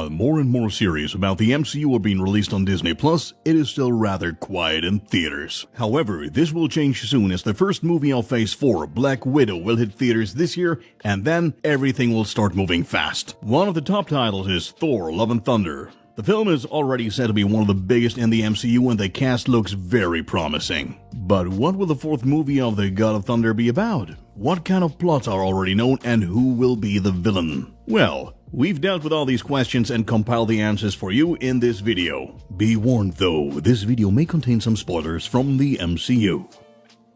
While more and more series about the MCU are being released on Disney+, it is still rather quiet in theaters. However, this will change soon as the first movie of Phase 4, Black Widow, will hit theaters this year, and then everything will start moving fast. One of the top titles is Thor: Love and Thunder. The film is already said to be one of the biggest in the MCU and the cast looks very promising. But what will the fourth movie of the God of Thunder be about? What kind of plots are already known and who will be the villain? Well, we've dealt with all these questions and compiled the answers for you in this video. Be warned though, this video may contain some spoilers from the MCU.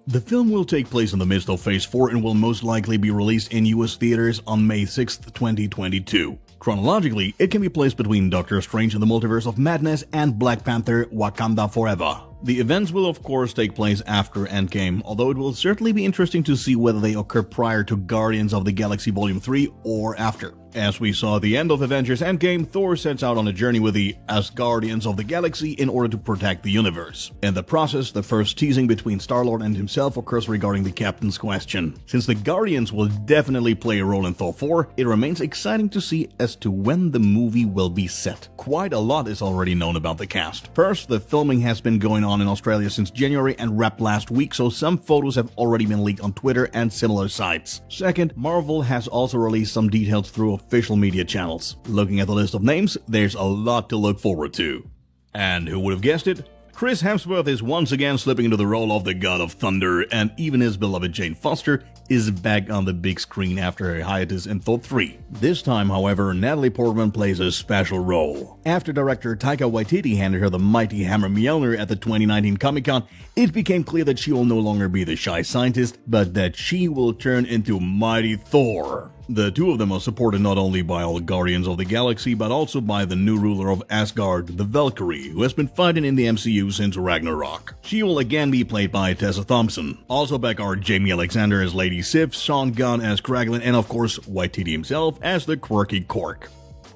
The film will take place in the midst of Phase 4 and will most likely be released in US theaters on May 6th, 2022. Chronologically, it can be placed between Doctor Strange in the Multiverse of Madness and Black Panther: Wakanda Forever. The events will of course take place after Endgame, although it will certainly be interesting to see whether they occur prior to Guardians of the Galaxy Volume 3 or after. As we saw at the end of Avengers Endgame, Thor sets out on a journey with the Guardians of the Galaxy in order to protect the universe. In the process, the first teasing between Star-Lord and himself occurs regarding the Captain's question. Since the Guardians will definitely play a role in Thor 4, it remains exciting to see as to when the movie will be set. Quite a lot is already known about the cast. First, the filming has been going on in Australia since January and wrapped last week, so some photos have already been leaked on Twitter and similar sites. Second, Marvel has also released some details through official media channels. Looking at the list of names, there's a lot to look forward to. And who would have guessed it? Chris Hemsworth is once again slipping into the role of the God of Thunder, and even his beloved Jane Foster is back on the big screen after a hiatus in Thor 3. This time, however, Natalie Portman plays a special role. After director Taika Waititi handed her the mighty hammer Mjolnir at the 2019 Comic-Con, it became clear that she will no longer be the shy scientist, but that she will turn into mighty Thor. The two of them are supported not only by all Guardians of the Galaxy, but also by the new ruler of Asgard, the Valkyrie, who has been fighting in the MCU since Ragnarok. She will again be played by Tessa Thompson. Also back are Jamie Alexander as Lady Sif, Sean Gunn as Kraglin, and of course Waititi himself as the quirky Korg.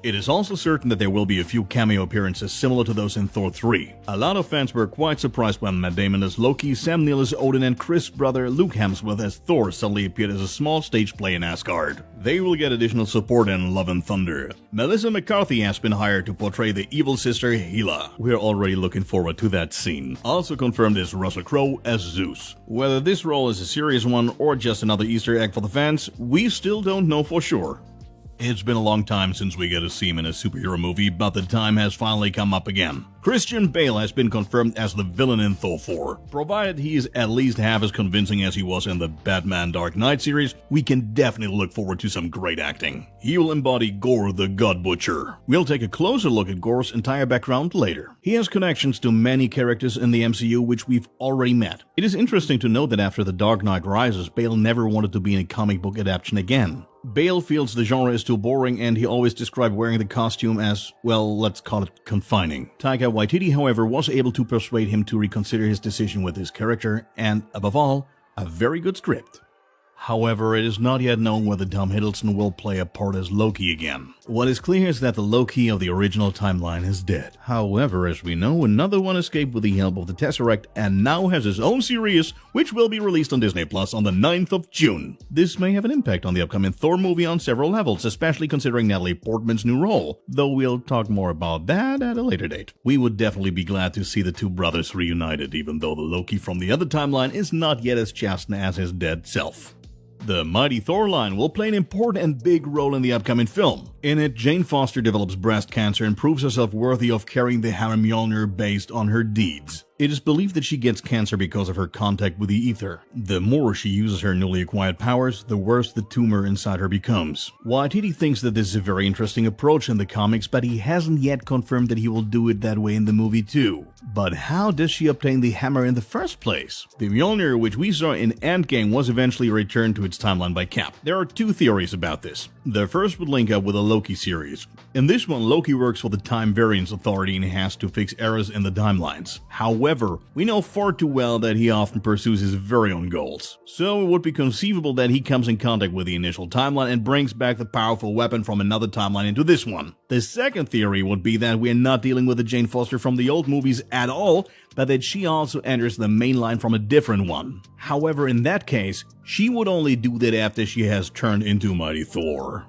It is also certain that there will be a few cameo appearances similar to those in Thor 3. A lot of fans were quite surprised when Matt Damon as Loki, Sam Neill as Odin, and Chris' brother Luke Hemsworth as Thor suddenly appeared as a small stage play in Asgard. They will get additional support in Love and Thunder. Melissa McCarthy has been hired to portray the evil sister Hela. We're already looking forward to that scene. Also confirmed is Russell Crowe as Zeus. Whether this role is a serious one or just another Easter egg for the fans, we still don't know for sure. It's been a long time since we get to see him in a superhero movie, but the time has finally come up again. Christian Bale has been confirmed as the villain in Thor 4. Provided he is at least half as convincing as he was in the Batman Dark Knight series, we can definitely look forward to some great acting. He will embody Gore the God Butcher. We'll take a closer look at Gore's entire background later. He has connections to many characters in the MCU which we've already met. It is interesting to note that after The Dark Knight Rises, Bale never wanted to be in a comic book adaptation again. Bale feels the genre is too boring and he always described wearing the costume as, well, let's call it confining. Taika Waititi, however, was able to persuade him to reconsider his decision with his character and, above all, a very good script. However, it is not yet known whether Tom Hiddleston will play a part as Loki again. What is clear is that the Loki of the original timeline is dead. However, as we know, another one escaped with the help of the Tesseract and now has his own series, which will be released on Disney Plus on the 9th of June. This may have an impact on the upcoming Thor movie on several levels, especially considering Natalie Portman's new role, though we'll talk more about that at a later date. We would definitely be glad to see the two brothers reunited, even though the Loki from the other timeline is not yet as chastened as his dead self. The mighty Thor line will play an important and big role in the upcoming film. In it, Jane Foster develops breast cancer and proves herself worthy of carrying the hammer Mjolnir based on her deeds. It is believed that she gets cancer because of her contact with the ether. The more she uses her newly acquired powers, the worse the tumor inside her becomes. Waititi thinks that this is a very interesting approach in the comics, but he hasn't yet confirmed that he will do it that way in the movie too. But how does she obtain the hammer in the first place? The Mjolnir, which we saw in Endgame, was eventually returned to its timeline by Cap. There are two theories about this. The first would link up with the Loki series. In this one, Loki works for the Time Variance Authority and has to fix errors in the timelines. However, we know far too well that he often pursues his very own goals. So it would be conceivable that he comes in contact with the initial timeline and brings back the powerful weapon from another timeline into this one. The second theory would be that we're not dealing with the Jane Foster from the old movies at all, but that she also enters the main line from a different one. However, in that case, she would only do that after she has turned into Mighty Thor.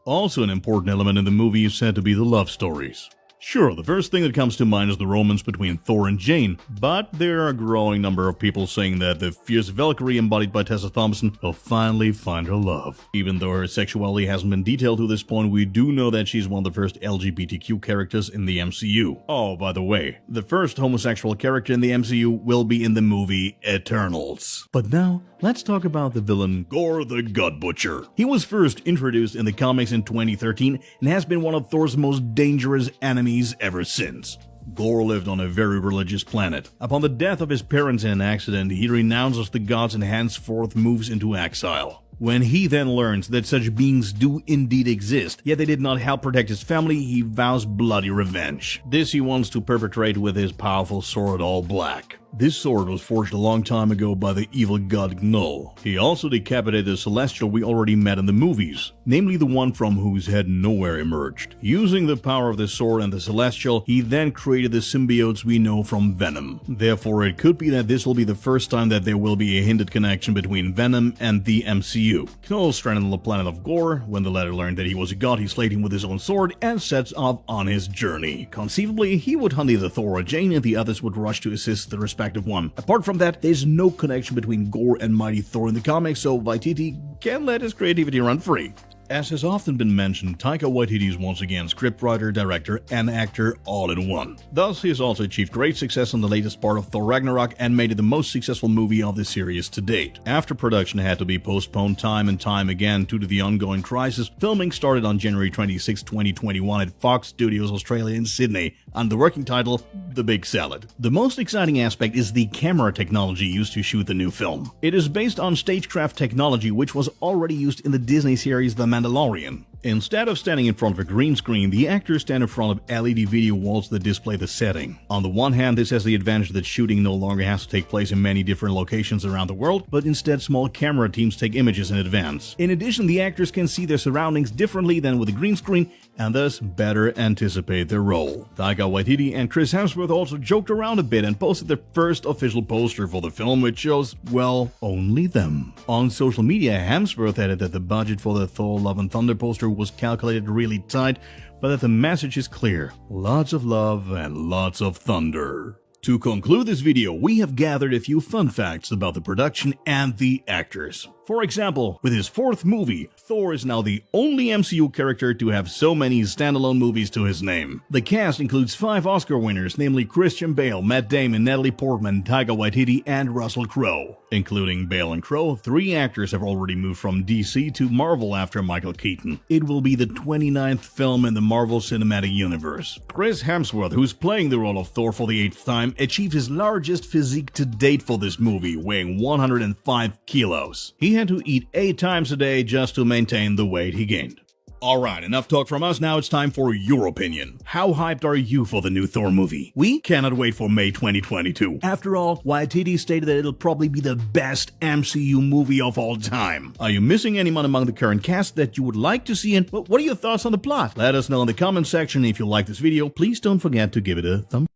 Also, an important element in the movie is said to be the love stories. Sure, the first thing that comes to mind is the romance between Thor and Jane, but there are a growing number of people saying that the fierce Valkyrie embodied by Tessa Thompson will finally find her love. Even though her sexuality hasn't been detailed to this point, we do know that she's one of the first LGBTQ characters in the MCU. Oh, by the way, the first homosexual character in the MCU will be in the movie Eternals. But now, let's talk about the villain Gore the God Butcher. He was first introduced in the comics in 2013 and has been one of Thor's most dangerous enemies ever since. Gore lived on a very religious planet. Upon the death of his parents in an accident, he renounces the gods and henceforth moves into exile. When he then learns that such beings do indeed exist, yet they did not help protect his family, he vows bloody revenge. This he wants to perpetrate with his powerful sword all black. This sword was forged a long time ago by the evil god Gnull. He also decapitated the Celestial we already met in the movies, namely the one from whose head nowhere emerged. Using the power of the sword and the Celestial, he then created the symbiotes we know from Venom. Therefore, it could be that this will be the first time that there will be a hinted connection between Venom and the MCU. Gnull stranded on the planet of Gore. When the latter learned that he was a god, he slayed him with his own sword and sets off on his journey. Conceivably, he would hunt either Thor or Jane, and the others would rush to assist the respective one. Apart from that, there's no connection between Gore and Mighty Thor in the comics, so Waititi can let his creativity run free. As has often been mentioned, Taika Waititi is once again scriptwriter, director, and actor all in one. Thus, he has also achieved great success on the latest part of Thor Ragnarok and made it the most successful movie of the series to date. After production had to be postponed time and time again due to the ongoing crisis, filming started on January 26, 2021 at Fox Studios Australia in Sydney under the working title The Big Salad. The most exciting aspect is the camera technology used to shoot the new film. It is based on stagecraft technology which was already used in the Disney series The Mandalorian. Instead of standing in front of a green screen, the actors stand in front of LED video walls that display the setting. On the one hand, this has the advantage that shooting no longer has to take place in many different locations around the world, but instead small camera teams take images in advance. In addition, the actors can see their surroundings differently than with a green screen and thus better anticipate their role. Taika Waititi and Chris Hemsworth also joked around a bit and posted their first official poster for the film, which shows, well, only them. On social media, Hemsworth added that the budget for the Thor Love and Thunder poster was calculated really tight, but that the message is clear: lots of love and lots of thunder. To conclude this video, we have gathered a few fun facts about the production and the actors. For example, with his fourth movie, Thor is now the only MCU character to have so many standalone movies to his name. The cast includes 5 Oscar winners, namely Christian Bale, Matt Damon, Natalie Portman, Taika Waititi, and Russell Crowe. Including Bale and Crowe, 3 actors have already moved from DC to Marvel after Michael Keaton. It will be the 29th film in the Marvel Cinematic Universe. Chris Hemsworth, who's playing the role of Thor for the 8th time, achieved his largest physique to date for this movie, weighing 105 kilos. He had to eat 8 times a day just to maintain the weight he gained. Alright, enough talk from us, now it's time for your opinion. How hyped are you for the new Thor movie? We cannot wait for May 2022. After all, Waititi stated that it'll probably be the best MCU movie of all time. Are you missing anyone among the current cast that you would like to see, and what are your thoughts on the plot? Let us know in the comment section. If you like this video, please don't forget to give it a thumbs up.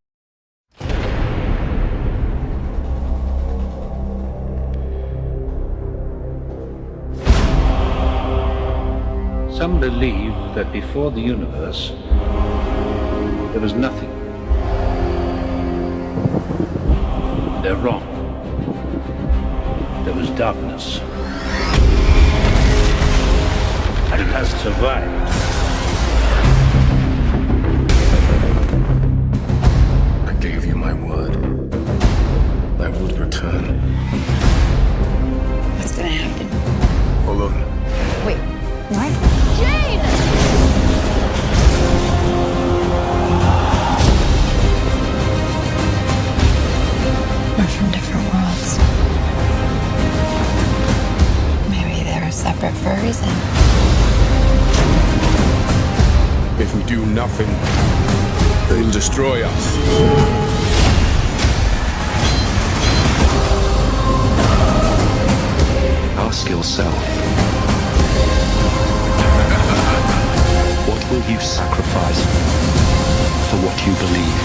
Some believe that before the universe, there was nothing. They're wrong. There was darkness. And it has survived. I gave you my word. I would return. What's gonna happen? Hold on. Wait, what? Jane! We're from different worlds. Maybe they're separate for a reason. If we do nothing, they'll destroy us. Ask yourself, what will you sacrifice for what you believe?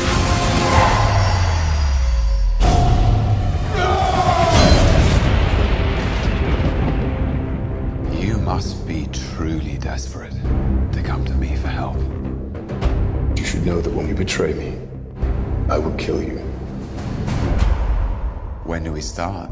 You must be truly desperate. should know that when you betray me, I will kill you. When do we start?